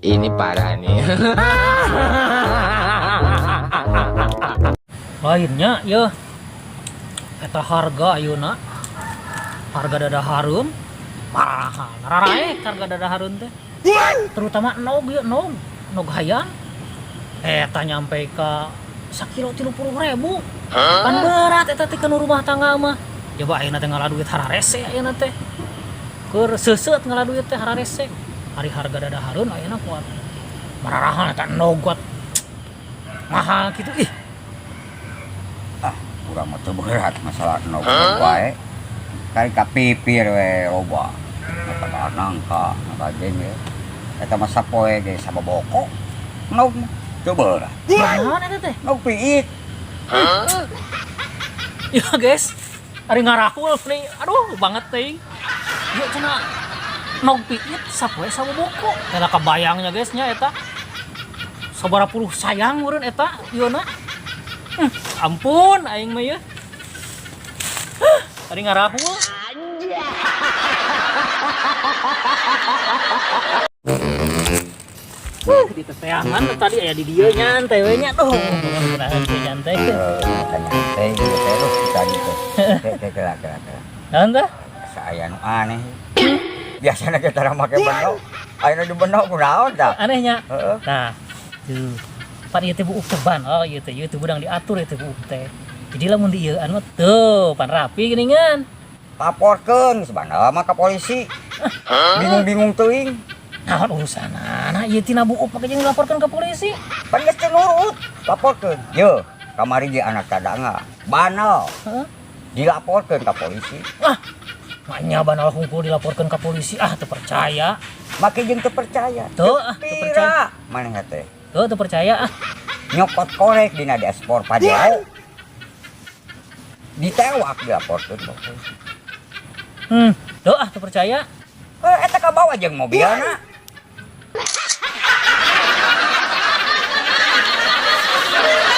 Ini parah nih. Lainnya ya eta harga ayeuna harga dadaharun parah rarae harga dadaharun teh terutama nog ya nog hayang eta nyampe ka sakilo 30.000 kan berat eta teh kana rumah tangga mah coba ayeuna teh ngala duit hararese ayeuna teh keur seuseut ngala duit teh hararese hari harga dadaharun ayeuna kuat mararahan eta nogot mahal kitu ih kurang mah teu berat masalah nog wae kali kapipir we loba eta nangka ngajeng we eta mah sapoe ge sababoko nog teu berat naon eta teh nog piit ya guys ari ngarahul nih aduh banget teh yuk cenah nog piit sapoe sababoko eta kabayangnya guys nya eta sabaraha puluh sayang meureun eta yeuna ampun aing mah ya ari ngarahul di teteangan tadi aya di dieu nyantai we nya tuh mudah-mudahan teh nyantai nyantai gitu terus tadi teh kira naon teh saya nu aneh biasana kita make benok ayeuna di benok kunaon tah anehnya nah tuh pan ieu teh buuk teban oh ieu teh budang diatur ieu teh buuk teh jadi lamun di ieu anu tuh pan rapi geuningan laporkeun sebenarnya mah ka polisi bingung-bingung teuing naon urusanna nah ieu tina buuk make jeung dilaporkeun ka polisi pan geus teu nurut laporkeun yeuh kamari ge anak tadanga banal dilaporkeun ka polisi maknya banal hungkul dilaporkeun ka polisi teu percaya make jeung teu percaya tuh teu percaya maneh teh teu percaya nyokot korek dina dashboard Pajero ditewak dilaporkeun ka polisi teu percaya eta kabawa jeung mobilna